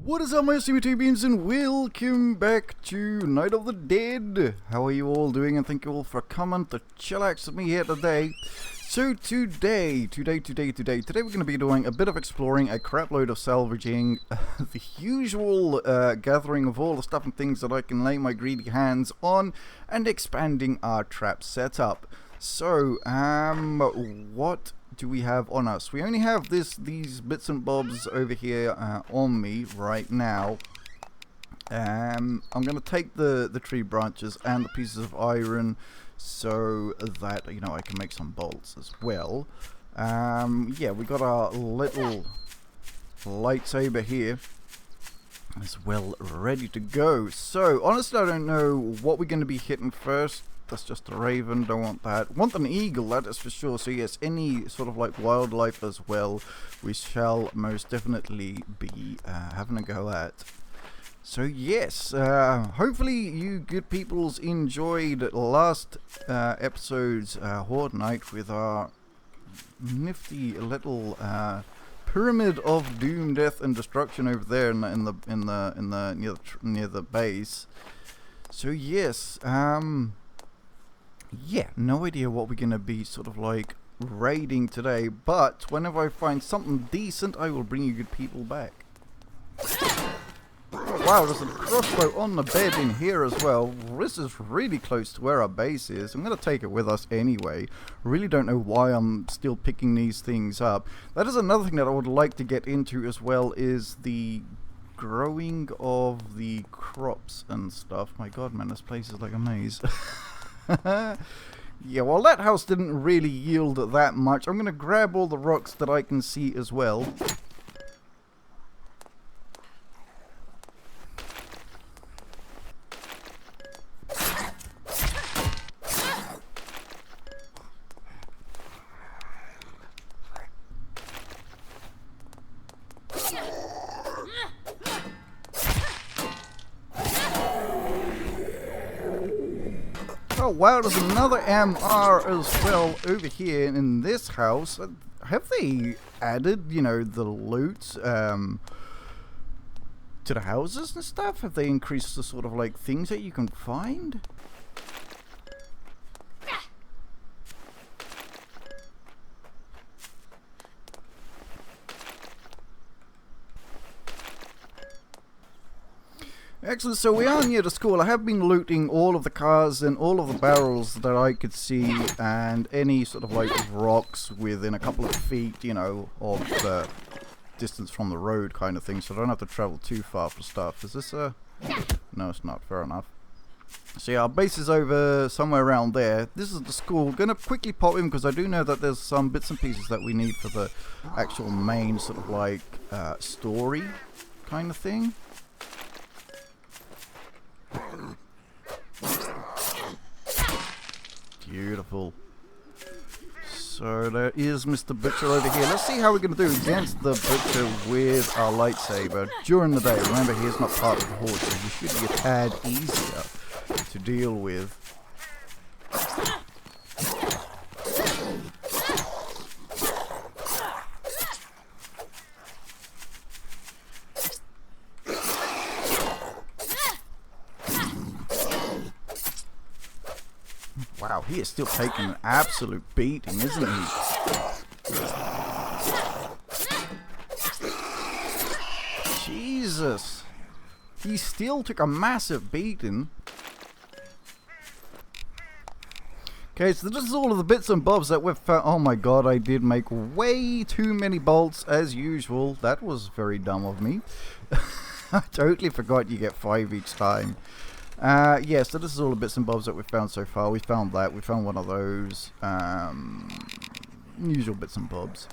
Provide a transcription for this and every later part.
What is up, my CBT beams, and welcome back to Night of the Dead. How are you all doing? And thank you all for coming to chillax with me here today. So today we're going to be doing a bit of exploring, a crap load of salvaging, the usual gathering of all the stuff and things that I can lay my greedy hands on, and expanding our trap setup. So, what do we have on us? We only have these bits and bobs over here on me right now. I'm going to take the tree branches and the pieces of iron so that, you know, I can make some bolts as well. Yeah, we got our little lightsaber here as well, ready to go. So, honestly, I don't know what we're going to be hitting first. That's just a raven, don't want that. Want an eagle, that is for sure. So yes, any sort of like wildlife as well, we shall most definitely be having a go at. So yes, hopefully you good peoples enjoyed last episode's Horde night with our nifty little pyramid of doom, death, and destruction over there near the base. So yes, yeah, no idea what we're going to be sort of like raiding today, but whenever I find something decent, I will bring you good people back. Oh, wow, there's a crossbow on the bed in here as well. This is really close to where our base is. I'm going to take it with us anyway. Really don't know why I'm still picking these things up. That is another thing that I would like to get into as well, is the growing of the crops and stuff. My god, man, this place is like a maze. Yeah, well, that house didn't really yield that much. I'm going to grab all the rocks that I can see as well. Oh wow, there's another MR as well over here in this house. Have they added, you know, the loot to the houses and stuff? Have they increased the sort of like things that you can find? Excellent, so we are near the school. I have been looting all of the cars and all of the barrels that I could see, and any sort of like rocks within a couple of feet, you know, of the distance from the road kind of thing, so I don't have to travel too far for stuff. Is this a... No, it's not. Fair enough. So yeah, our base is over somewhere around there. This is the school. Gonna quickly pop in because I do know that there's some bits and pieces that we need for the actual main sort of like story kind of thing. Beautiful. So there is Mr. Butcher over here. Let's see how we're going to do against the Butcher with our lightsaber during the day. Remember, he is not part of the Horde, so he should be a tad easier to deal with. Wow, he is still taking an absolute beating, isn't he? Jesus. He still took a massive beating. Okay, so this is all of the bits and bobs that we've found. Oh my god, I did make way too many bolts as usual. That was very dumb of me. I totally forgot you get 5 each time. Yeah, so this is all the bits and bobs that we've found so far. We found that. We found one of those. Usual bits and bobs.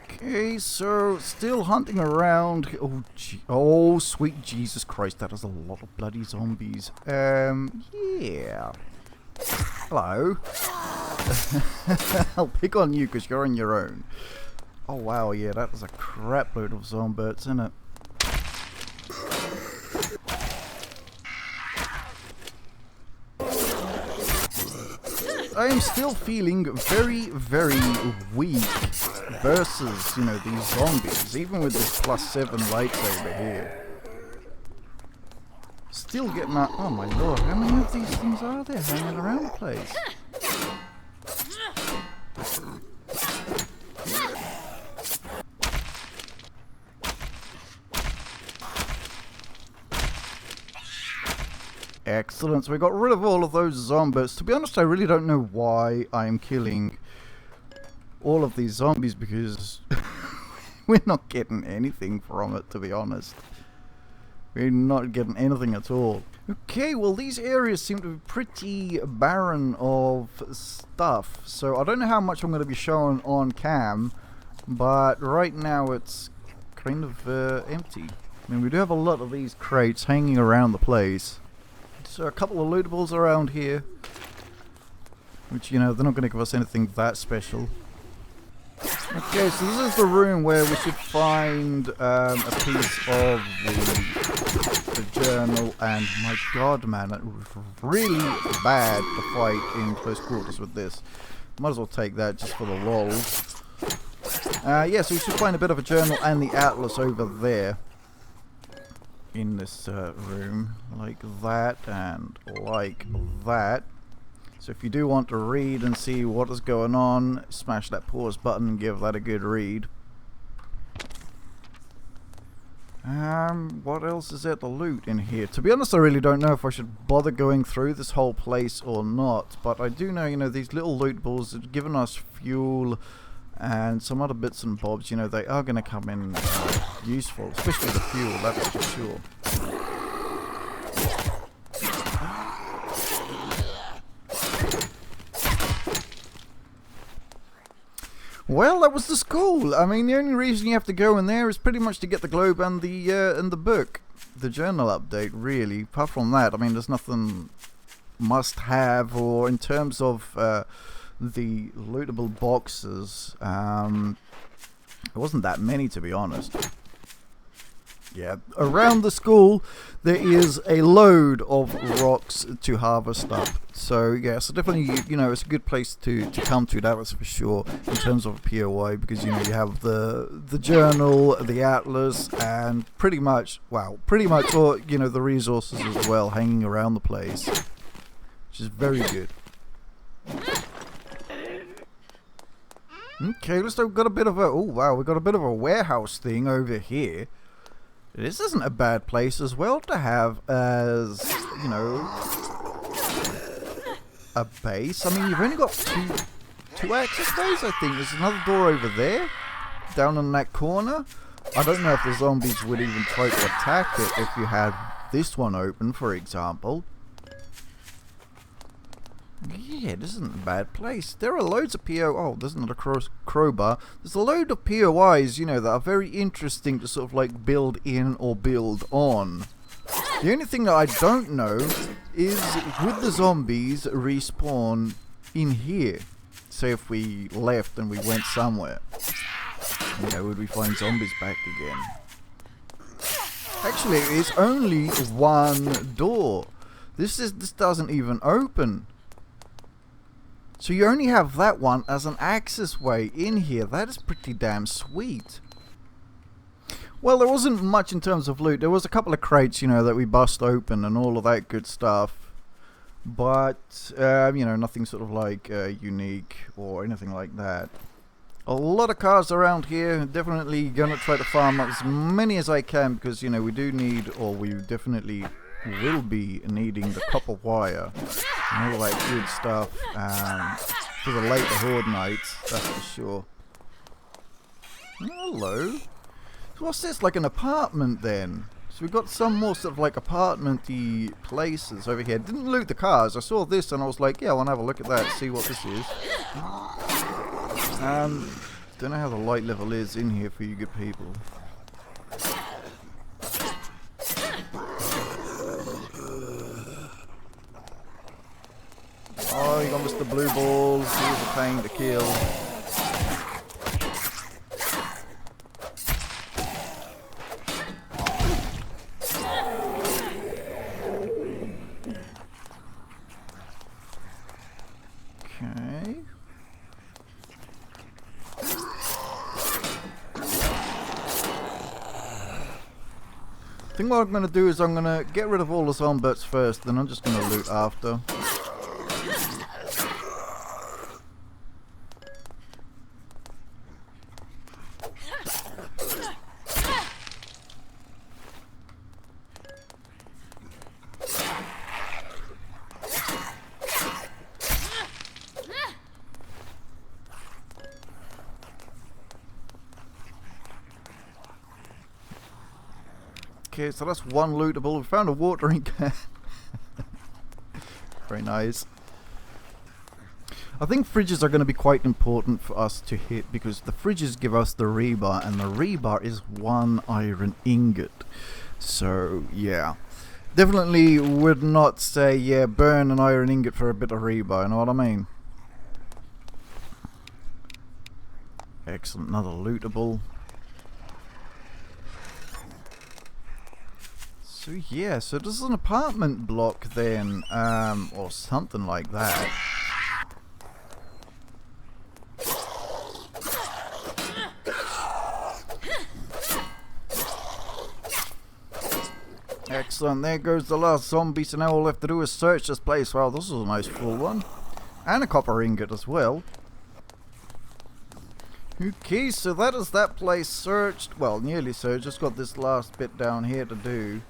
Okay, so still hunting around. Oh, oh, sweet Jesus Christ, that is a lot of bloody zombies. Yeah. Hello. I'll pick on you because you're on your own. Oh wow, yeah, that was a crap load of zombies, isn't it? I am still feeling very, very weak versus, you know, these zombies, even with this +7 lights over here. Still getting that. Oh my lord, how many of these things are there hanging around the place? Excellent, so we got rid of all of those zombies. To be honest, I really don't know why I'm killing all of these zombies, because we're not getting anything from it, to be honest. We're not getting anything at all. Okay, well these areas seem to be pretty barren of stuff, so I don't know how much I'm going to be showing on cam, but right now it's kind of empty. I mean, we do have a lot of these crates hanging around the place. So a couple of lootables around here, which, you know, they're not going to give us anything that special. Okay, so this is the room where we should find a piece of the journal, and my god man, it was really bad to fight in close quarters with this. Might as well take that just for the lols. Yeah, so we should find a bit of a journal and the atlas over there. In this room, like that and like that. So if you do want to read and see what is going on, smash that pause button and give that a good read. What else is there to loot in here? To be honest, I really don't know if I should bother going through this whole place or not, but I do know, you know, these little loot balls have given us fuel and some other bits and bobs, you know, they are going to come in useful, especially the fuel, that is for sure. Well, that was the school. I mean, the only reason you have to go in there is pretty much to get the globe and the book, the journal update, really. Apart from that, I mean, there's nothing must-have, or in terms of the lootable boxes, it wasn't that many, to be honest. Yeah, around the school there is a load of rocks to harvest up. So yeah, so definitely, you know, it's a good place to come to, that was for sure, in terms of a POI, because, you know, you have the journal, the atlas, and pretty much all, you know, the resources as well hanging around the place, which is very good. Okay, let's got a bit of a, oh wow, we got a bit of a warehouse thing over here. This isn't a bad place as well to have as, you know, a base. I mean, you've only got two access ways, I think. There's another door over there, down in that corner. I don't know if the zombies would even try to attack it if you had this one open, for example. Yeah, this isn't a bad place. There are loads of oh, there's not a crowbar. There's a load of POIs, you know, that are very interesting to sort of like build in or build on. The only thing that I don't know is, would the zombies respawn in here? Say if we left and we went somewhere, you know, would we find zombies back again? Actually, it's only one door. This doesn't even open. So you only have that one as an access way in here. That is pretty damn sweet. Well, there wasn't much in terms of loot. There was a couple of crates, you know, that we bust open and all of that good stuff. But, you know, nothing sort of like unique or anything like that. A lot of cars around here. Definitely going to try to farm up as many as I can, because, you know, we do need, or we definitely will be needing the copper wire and all that good stuff for the later Horde nights, that's for sure. Hello. So what's this, like an apartment then? So we've got some more sort of like apartment-y places over here. Didn't loot the cars. I saw this and I was like, yeah, I want to have a look at that, see what this is. Don't know how the light level is in here for you good people. Oh, you got Mr. Blue Balls. He was a pain to kill. think what I'm going to do is I'm going to get rid of all the zombies first, then I'm just going to loot after. Okay, so that's one lootable. We found a watering can. Very nice. I think fridges are going to be quite important for us to hit, because the fridges give us the rebar, and the rebar is 1 iron ingot. So, yeah. Definitely would not say, yeah, burn an iron ingot for a bit of rebar, you know what I mean? Excellent, another lootable. So yeah, so this is an apartment block then, or something like that. Excellent, there goes the last zombie, so now all we have to do is search this place. Wow, this is a nice full one. And a copper ingot as well. Okay, so that is that place searched, well, nearly searched. Just got this last bit down here to do.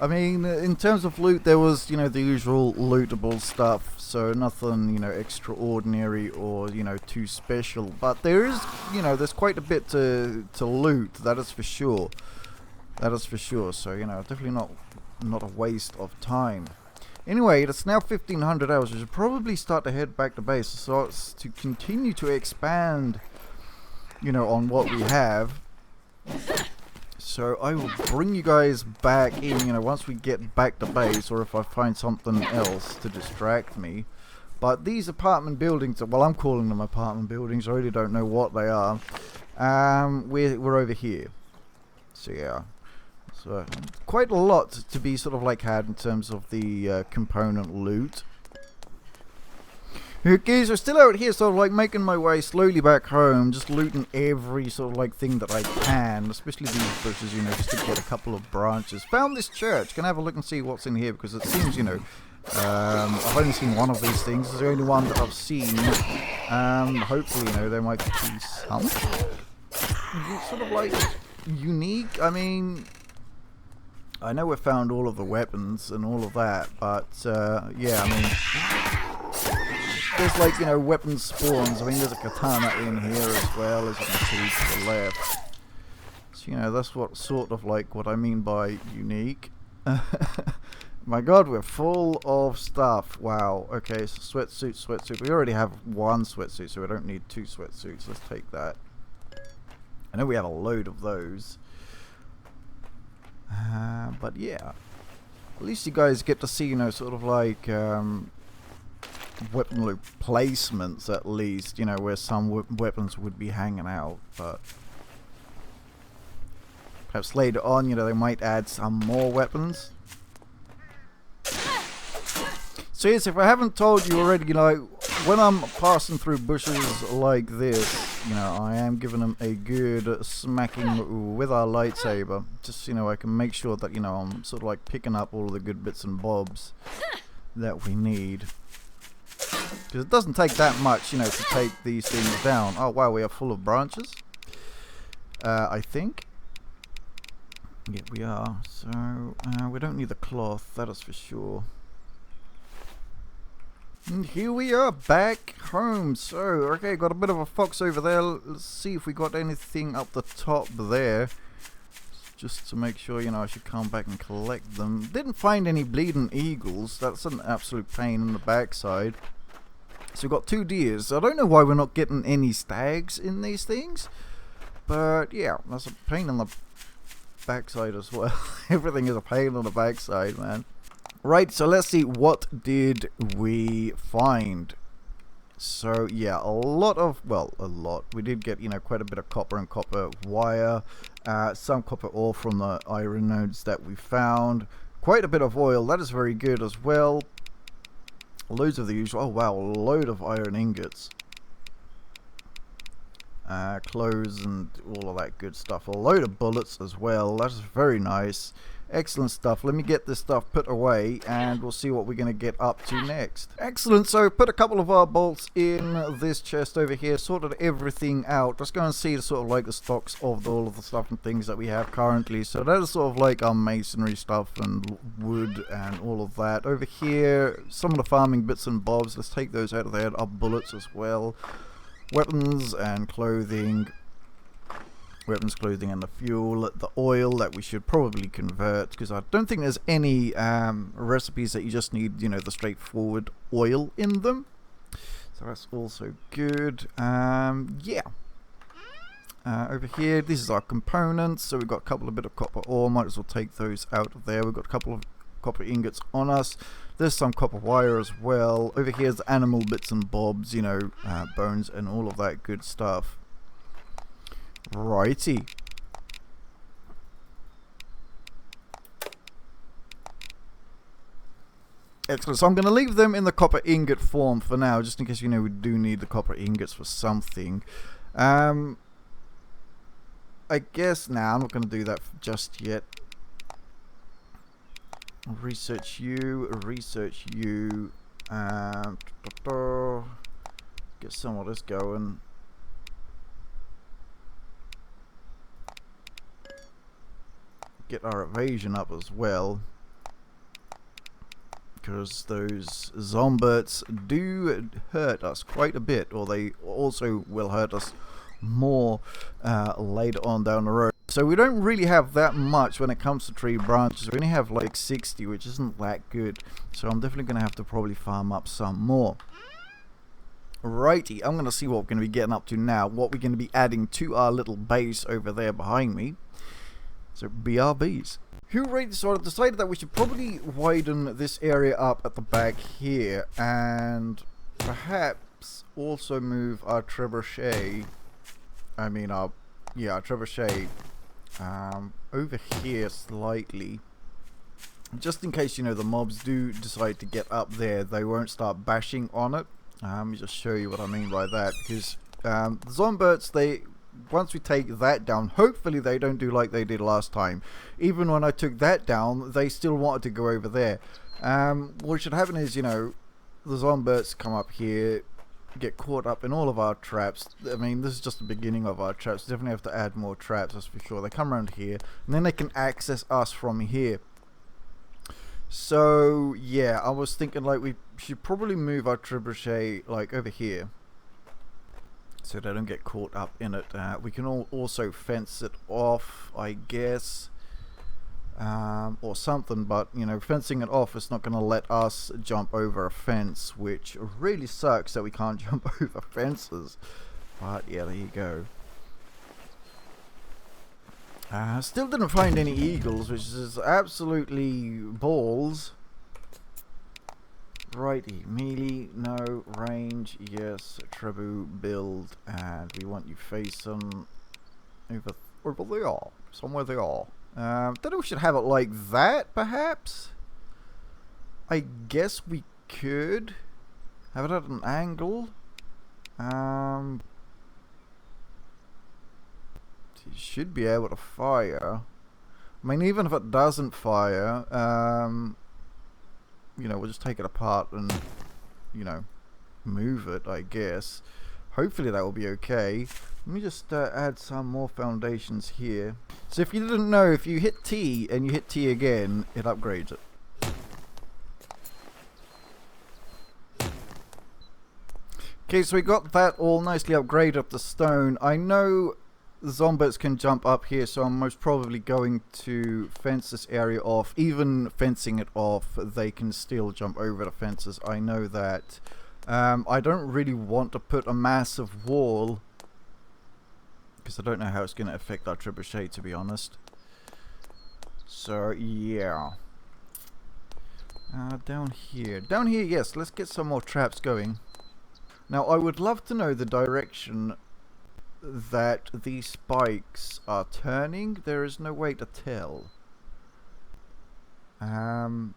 I mean, in terms of loot, there was, you know, the usual lootable stuff, so nothing, you know, extraordinary or, you know, too special. But there is, you know, there's quite a bit to loot, that is for sure. That is for sure, so, you know, definitely not a waste of time. Anyway, it's now 1500 hours. We should probably start to head back to base, so it's to continue to expand, you know, on what we have. So I will bring you guys back in, you know, once we get back to base, or if I find something else to distract me. But these apartment buildings, well, I'm calling them apartment buildings, I really don't know what they are. We're over here. So yeah. So quite a lot to be sort of like had in terms of the component loot. Okay, so still out here, sort of like making my way slowly back home, just looting every sort of like thing that I can, especially these bushes, you know, just to get a couple of branches. Found this church. Can I have a look and see what's in here? Because it seems, you know, I've only seen one of these things. It's the only one that I've seen. Hopefully, you know, there might be some sort of like unique. I mean, I know we found all of the weapons and all of that, but yeah, I mean, there's like, you know, weapon spawns. I mean, there's a katana in here as well, as you can see to the left. So, you know, that's what sort of like what I mean by unique. My god, we're full of stuff. Wow. Okay, so sweatsuit. We already have one sweatsuit, so we don't need 2 sweatsuits. Let's take that. I know we have a load of those. But yeah. At least you guys get to see, you know, sort of like weapon loot placements, at least, you know, where some weapons would be hanging out. But perhaps later on, you know, they might add some more weapons. So yes, if I haven't told you already, you know, when I'm passing through bushes like this, you know, I am giving them a good smacking with our lightsaber. Just, you know, I can make sure that, you know, I'm sort of like picking up all the good bits and bobs that we need. Because it doesn't take that much, you know, to take these things down. Oh wow, we are full of branches. I think. Yeah, we are. So we don't need the cloth, that is for sure. And here we are back home. So, okay, got a bit of a fox over there. Let's see if we got anything up the top there. Just to make sure, you know, I should come back and collect them. Didn't find any bleeding eagles. That's an absolute pain in the backside. So we've got 2 deers. I don't know why we're not getting any stags in these things. But yeah, that's a pain in the backside as well. Everything is a pain on the backside, man. Right, so let's see, what did we find? So yeah, a lot. We did get, you know, quite a bit of copper and copper wire, some copper ore from the iron nodes that we found, quite a bit of oil, that is very good as well. Loads of the usual, oh wow, a load of iron ingots, clothes and all of that good stuff. A load of bullets as well, that is very nice. Excellent stuff. Let me get this stuff put away and we'll see what we're going to get up to next. Excellent. So put a couple of our bolts in this chest over here, sorted everything out. Let's go and see the sort of like the stocks of all of the stuff and things that we have currently. So that is sort of like our masonry stuff and wood and all of that. Over here, some of the farming bits and bobs. Let's take those out of there. Our bullets as well. Weapons and clothing. Weapons, clothing, and the fuel, the oil that we should probably convert, because I don't think there's any recipes that you just need, you know, the straightforward oil in them. So that's also good. Yeah. Over here, this is our components. So we've got a couple of bit of copper ore. Might as well take those out of there. We've got a couple of copper ingots on us. There's some copper wire as well. Over here's the animal bits and bobs, you know, bones and all of that good stuff. Righty. Excellent. So I'm going to leave them in the copper ingot form for now, just in case, you know, we do need the copper ingots for something. I guess now I'm not going to do that just yet. Research you. Research you. Get some of this going. Get our evasion up as well, because those zombies do hurt us quite a bit, or they also will hurt us more later on down the road. So we don't really have that much when it comes to tree branches. We only have like 60, which isn't that good, so I'm definitely going to have to probably farm up some more. Righty, I'm going to see what we're going to be getting up to now, what we're going to be adding to our little base over there behind me. So BRBs. Hooray, so I decided that we should probably widen this area up at the back here, and perhaps also move our trebuchet, our trebuchet over here slightly, just in case, you know, the mobs do decide to get up there, they won't start bashing on it. Let me just show you what I mean by that, because the zombies, once we take that down, hopefully they don't do like they did last time. Even when I took that down, they still wanted to go over there. What should happen is, you know, the zombies come up here, get caught up in all of our traps. I mean, this is just the beginning of our traps. Definitely have to add more traps, that's for sure. They come around here, and then they can access us from here. So, yeah, I was thinking like we should probably move our trebuchet like over here, so they don't get caught up in it. We can also fence it off, I guess, or something, but, you know, fencing it off is not going to let us jump over a fence, which really sucks that we can't jump over fences. But yeah, there you go. Still didn't find any eagles, which is absolutely balls. Righty, melee, no, range, yes, trebu, build, and we want you facing over there, somewhere there. Don't know, we should have it like that, perhaps? I guess we could have it at an angle. You should be able to fire. I mean, even if it doesn't fire, you know, we'll just take it apart and, you know, move it, I guess. Hopefully that will be okay. Let me just add some more foundations here. So if you didn't know, if you hit T and you hit T again, it upgrades it. Okay, so we got that all nicely upgraded up to stone. I know the zombies can jump up here, so I'm most probably going to fence this area off. Even fencing it off, they can still jump over the fences. I know that. I don't really want to put a massive wall, because I don't know how it's going to affect our trebuchet, to be honest. So yeah. Down here, yes, let's get some more traps going. Now I would love to know the direction that these spikes are turning. There is no way to tell. I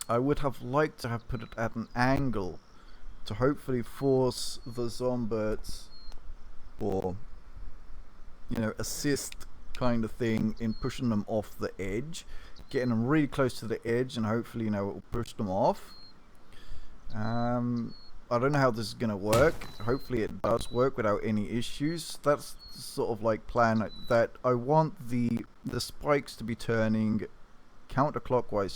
would have liked to have put it at an angle to hopefully force the zombies, or, you know, assist kind of thing in pushing them off the edge, getting them really close to the edge, and hopefully, you know, it will push them off. I don't know how this is going to work. Hopefully it does work without any issues. That's the sort of like plan that I want the spikes to be turning counterclockwise,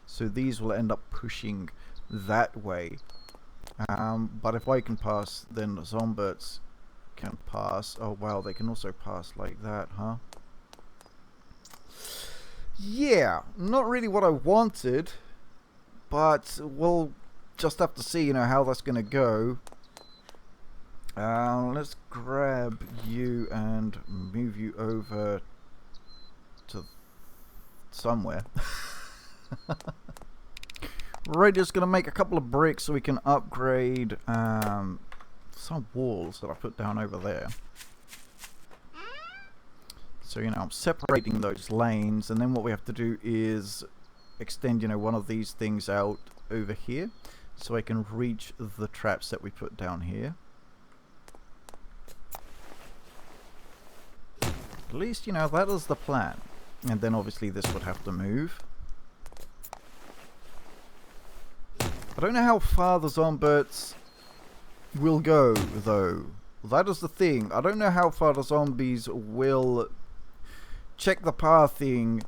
so these will end up pushing that way. But if I can pass, then the Zomberts can pass. Oh wow, they can also pass like that, huh? Yeah, not really what I wanted, but we'll just have to see, you know, how that's gonna go. Let's grab you and move you over to somewhere. Right, just gonna make a couple of bricks so we can upgrade some walls that I put down over there. So, you know, I'm separating those lanes, and then what we have to do is extend, you know, one of these things out over here so I can reach the traps that we put down here. At least, you know, that is the plan. And then obviously this would have to move. I don't know how far the Zomberts will go, though. That is the thing. I don't know how far the zombies will check the pathing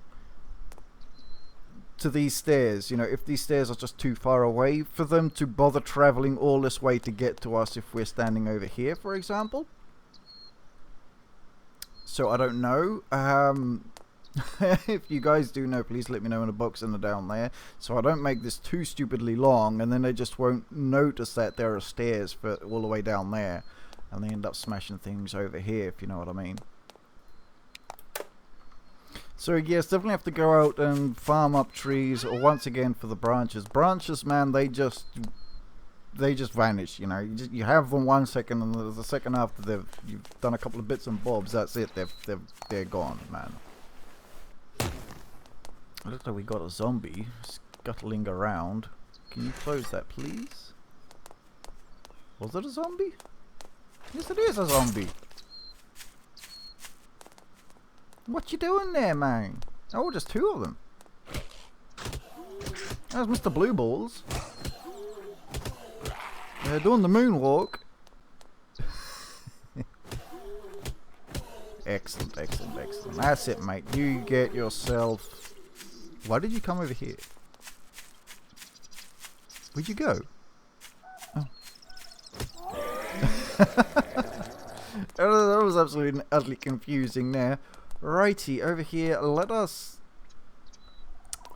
to these stairs. You know, if these stairs are just too far away for them to bother traveling all this way to get to us if we're standing over here, for example. So I don't know. If you guys do know, please let me know in the box and down there, so I don't make this too stupidly long and then they just won't notice that there are stairs for all the way down there and they end up smashing things over here, if you know what I mean. So yes, definitely have to go out and farm up trees once again for the branches. Branches, man, they just vanish. You know, you have them 1 second, and the second after you've done a couple of bits and bobs, that's it. They're gone, man. It looks like we got a zombie scuttling around. Can you close that, please? Was it a zombie? Yes, it is a zombie. What you doing there, man? Oh, just two of them. There's Mr. Blue Balls. They're doing the moonwalk. Excellent, excellent, excellent. That's it, mate. You get yourself... Why did you come over here? Where'd you go? Oh. That was absolutely utterly confusing there. Righty, over here, let us...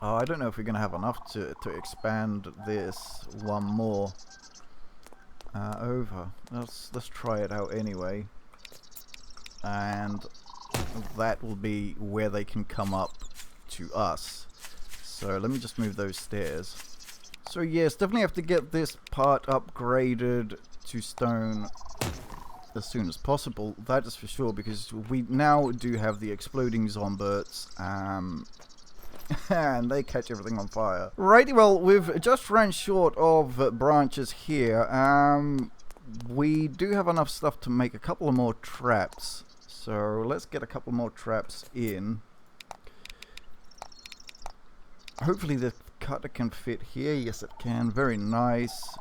Oh, I don't know if we're going to have enough to expand this one more over. Let's try it out anyway. And that will be where they can come up to us. So let me just move those stairs. So yes, definitely have to get this part upgraded to stone as soon as possible. That is for sure, because we now do have the exploding zomberts, and they catch everything on fire. Righty, well, we've just ran short of branches here. We do have enough stuff to make a couple of more traps. So let's get a couple more traps in. Hopefully the cutter can fit here. Yes, it can. Very nice.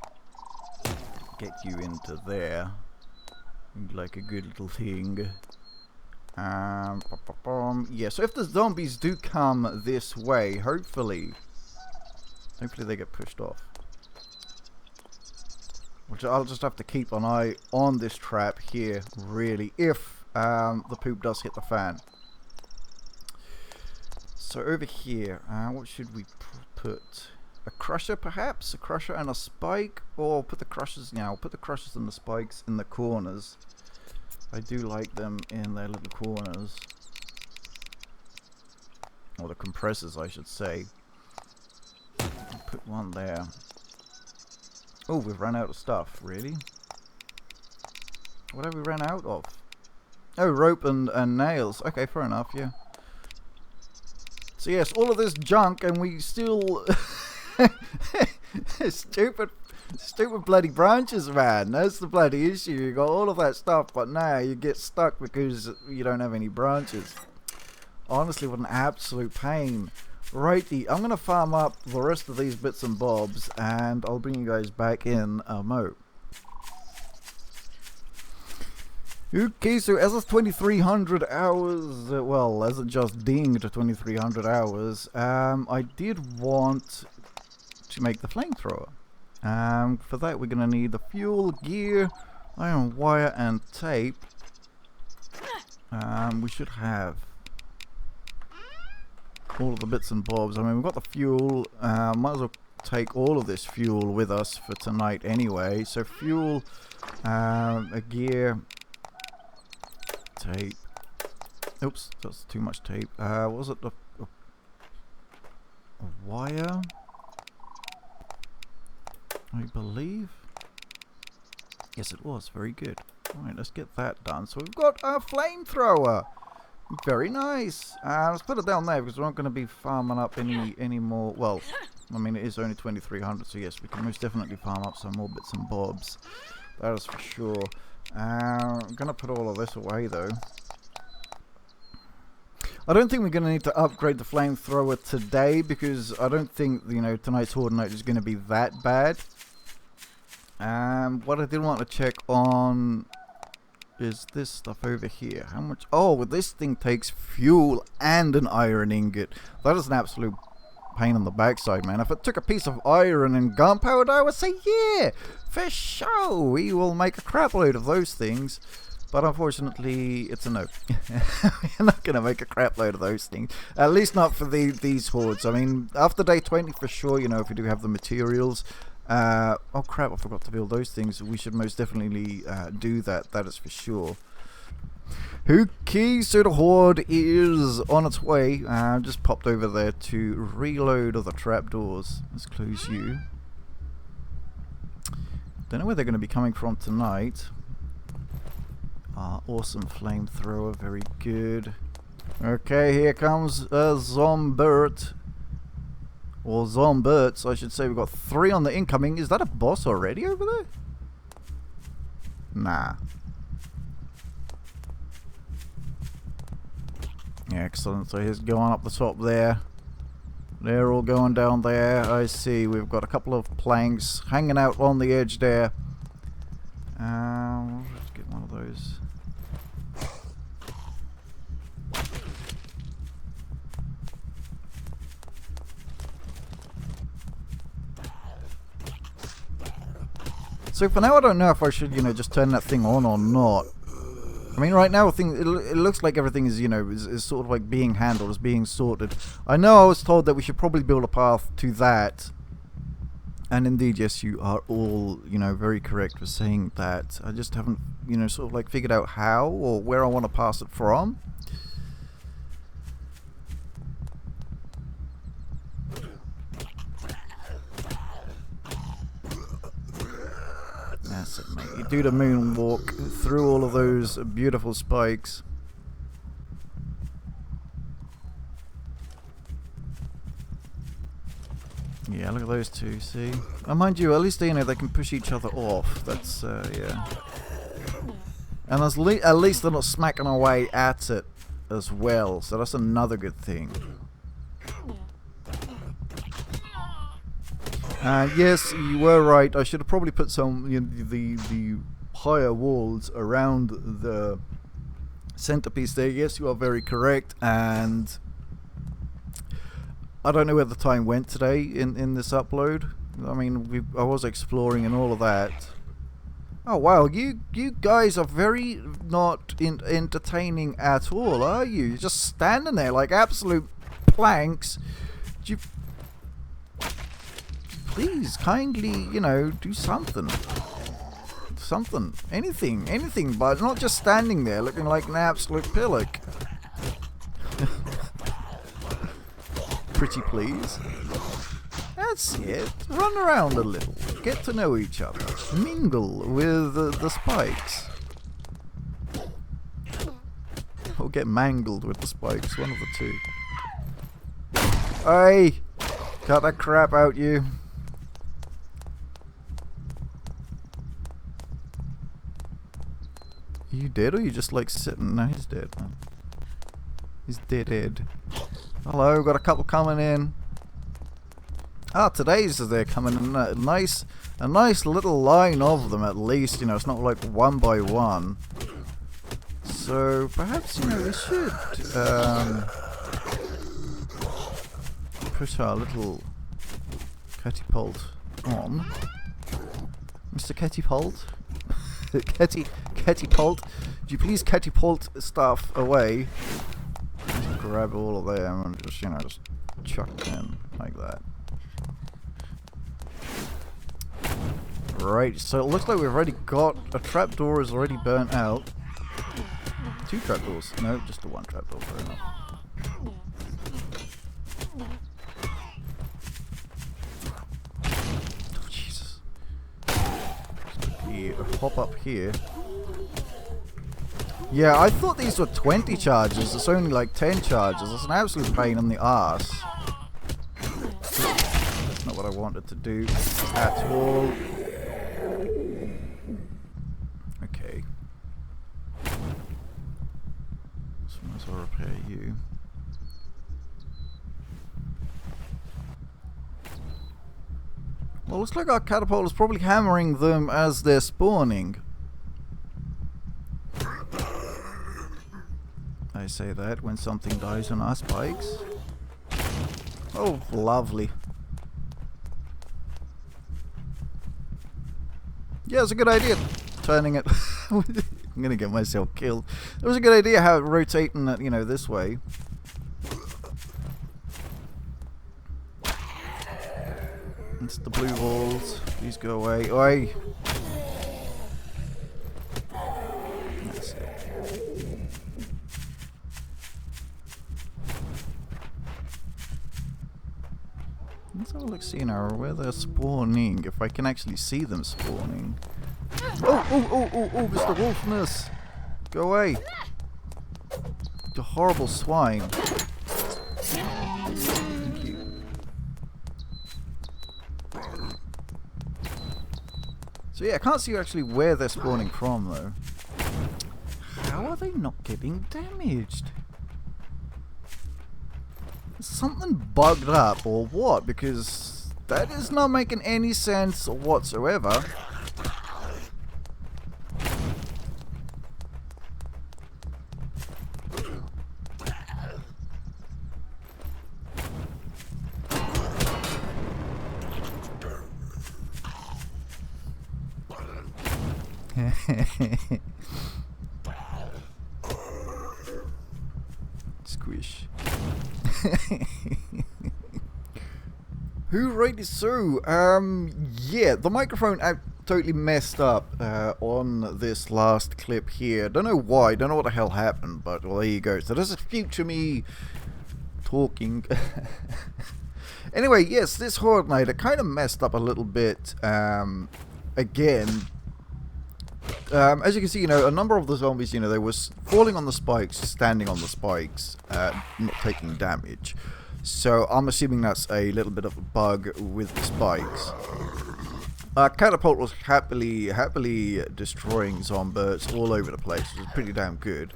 Get you into there. Like a good little thing. Yeah, so if the zombies do come this way, hopefully they get pushed off. Which I'll just have to keep an eye on this trap here, really, if the poop does hit the fan. So over here, what should we put? A crusher, perhaps? A crusher and a spike? Or put the crushers now. Put the crushers and the spikes in the corners. I do like them in their little corners. Or the compressors, I should say. Put one there. Oh, we've run out of stuff. Really? What have we run out of? Oh, rope and nails. Okay, fair enough, yeah. So yes, all of this junk, and we still... stupid bloody branches, man. That's the bloody issue. You got all of that stuff, but now you get stuck because you don't have any branches. Honestly, what an absolute pain. Righty, I'm going to farm up the rest of these bits and bobs, and I'll bring you guys back in a mo. Okay, so as of 2300 hours, well, as it just dinged 2300 hours, I did want to make the flamethrower. For that we're going to need the fuel, gear, iron wire and tape. We should have all of the bits and bobs. I mean, we've got the fuel, might as well take all of this fuel with us for tonight anyway. So fuel, a gear, tape. Oops, that's too much tape. Was it a wire? I believe. Yes, it was. Very good. Alright, let's get that done. So we've got a flamethrower. Very nice. Let's put it down there because we're not going to be farming up any more. Well, I mean, it is only 2300, so yes, we can most definitely farm up some more bits and bobs. That is for sure. I'm going to put all of this away, though. I don't think we're going to need to upgrade the flamethrower today because I don't think, you know, tonight's Horde night is going to be that bad. What I did want to check on is this stuff over here. How much? Oh, this thing takes fuel and an iron ingot. That is an absolute pain in the backside, man. If it took a piece of iron and gunpowder, I would say, yeah, for sure, we will make a crap load of those things. But unfortunately, it's a no. We're not going to make a crap load of those things. At least not for these hordes. I mean, after day 20, for sure, you know, if we do have the materials. Oh crap, I forgot to build those things. We should most definitely do that. That is for sure. Okay, so the Horde is on its way. Just popped over there to reload all the trapdoors. Let's close you. Don't know where they're going to be coming from tonight. Awesome flamethrower, very good. Okay, here comes Zombert. Or Zomberts, I should say. We've got 3 on the incoming. Is that a boss already over there? Nah. Excellent. So he's going up the top there. They're all going down there. I see. We've got a couple of planks hanging out on the edge there. Let's get one of those. So for now, I don't know if I should, you know, just turn that thing on or not. I mean, right now, it looks like everything is, you know, is sort of like being handled, is being sorted. I know I was told that we should probably build a path to that. And indeed, yes, you are all, you know, very correct for saying that. I just haven't, you know, sort of like figured out how or where I want to pass it from. That's it, mate. You do the moonwalk through all of those beautiful spikes. Yeah, look at those two, see? Oh, mind you, at least, you know, they can push each other off. That's, yeah. And at least they're not smacking away at it as well, so that's another good thing. Yes, you were right. I should have probably put some, you know, the higher walls around the centerpiece there. Yes, you are very correct. And I don't know where the time went today in this upload. I mean, I was exploring and all of that. Oh wow, you guys are very not entertaining at all, are you? You're just standing there like absolute planks. Do you please kindly, you know, do something. Something. Anything, but not just standing there looking like an absolute pillock. Pretty please. That's it. Run around a little. Get to know each other. Mingle with the spikes. Or get mangled with the spikes. One of the two. Hey! Cut that crap out, you. Are you dead or are you just like sitting? No, he's dead, man. He's dead. Hello, got a couple coming in. Ah, today's they're coming in a nice little line of them at least. You know, it's not like one by one. So perhaps, you know, we should put our little catapult on. Mr. Catapult? Catapult? Would you please catapult stuff away? Just grab all of them and just, you know, just chuck them like that. Right, so it looks like we've already got a trapdoor is already burnt out. 2 trapdoors. No, just the 1 trapdoor, fair enough. Oh, Jesus. Hop up here. Yeah, I thought these were 20 charges. It's only like 10 charges. It's an absolute pain in the arse. That's not what I wanted to do at all. Okay. So might as well repair you. Well, looks like our catapult is probably hammering them as they're spawning. I say that when something dies on our spikes. Oh, lovely. Yeah, it's a good idea. Turning it. I'm gonna get myself killed. It was a good idea how rotating it, you know, this way. It's the blue balls. Please go away. Oi! That's it. Let's have a look, see now where they're spawning. If I can actually see them spawning. Oh, Mr. Wolfness! Go away! The horrible swine. Thank you. So yeah, I can't see actually where they're spawning from though. How are they not getting damaged? Is something bugged up or what? Because that is not making any sense whatsoever. Squish. Who rated so? Yeah, the microphone totally messed up on this last clip here. Don't know why, don't know what the hell happened, but well, there you go. So this is future me talking. Anyway, yes, this Horde night, it kind of messed up a little bit again. As you can see, you know, a number of the zombies, you know, they were falling on the spikes, standing on the spikes, not taking damage. So I'm assuming that's a little bit of a bug with the spikes. Catapult was happily destroying zombies all over the place, which is pretty damn good.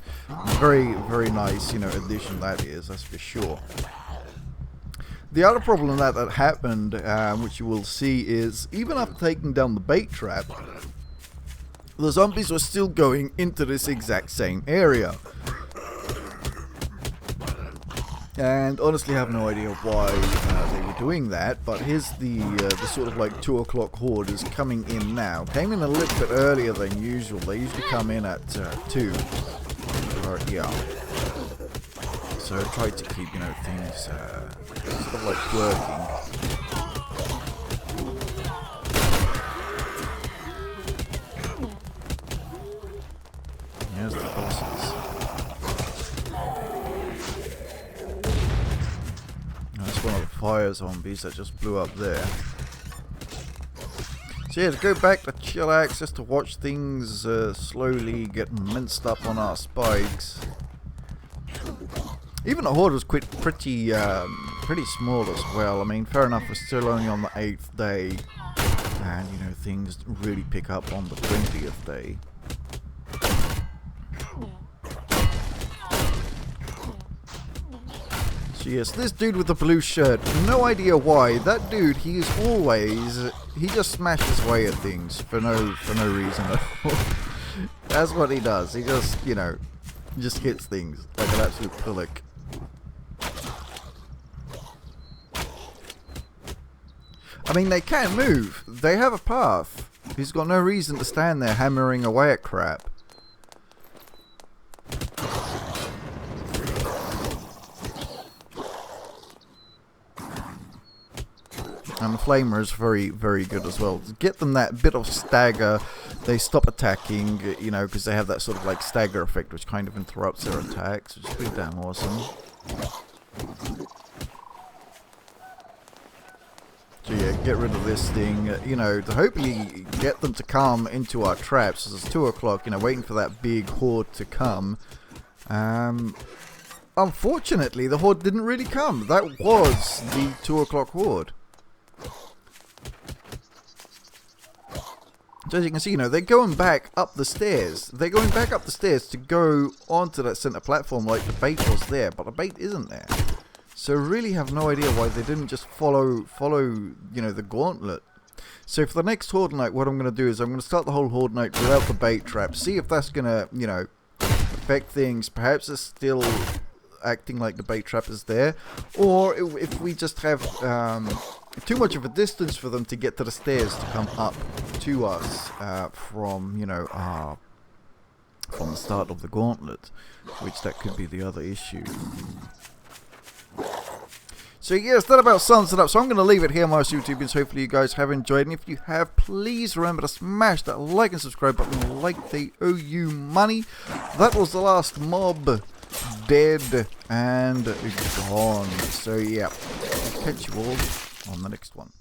Very nice, you know, addition that is, that's for sure. The other problem that happened, which you will see, is even after taking down the bait trap, the zombies were still going into this exact same area. And honestly I have no idea why they were doing that, but here's the sort of like 2 o'clock Horde is coming in now. Came in a little bit earlier than usual. They usually come in at 2. Yeah. So I tried to keep, you know, things sort of like working. Here's the bosses. That's one of the fire zombies that just blew up there. So yeah, to go back to Chillax just to watch things slowly get minced up on our spikes. Even the Horde was pretty small as well. I mean, fair ugh, we're still only on the 8th day. And, you know, things really pick up on the 20th day. So yes, this dude with the blue shirt, no idea why. That dude, he just smashes away at things for no reason at all. That's what he does. He just, you know, just hits things like an absolute pillock. I mean, they can move. They have a path. He's got no reason to stand there hammering away at crap. And the flamer is very, very good as well. Get them that bit of stagger. They stop attacking, you know, because they have that sort of like stagger effect, which kind of interrupts their attacks, which is pretty damn awesome. So yeah, get rid of this thing. You know, to hopefully get them to come into our traps. It's 2 o'clock, you know, waiting for that big horde to come. Unfortunately, the horde didn't really come. That was the 2 o'clock horde. So as you can see, you know, they're going back up the stairs. They're going back up the stairs to go onto that center platform like the bait was there, but the bait isn't there. So really have no idea why they didn't just follow, you know, the gauntlet. So for the next Horde Night, what I'm going to do is I'm going to start the whole Horde Night without the bait trap. See if that's going to, you know, affect things. Perhaps it's still acting like the bait trap is there. Or if we just have too much of a distance for them to get to the stairs to come up to us from, you know, from the start of the gauntlet. Which that could be the other issue. So yes, that about sums it up. So I'm going to leave it here, my YouTubers. Hopefully you guys have enjoyed. And if you have, please remember to smash that like and subscribe button like they owe you money. That was the last mob. Dead and gone. So yeah, I'll catch you all on the next one.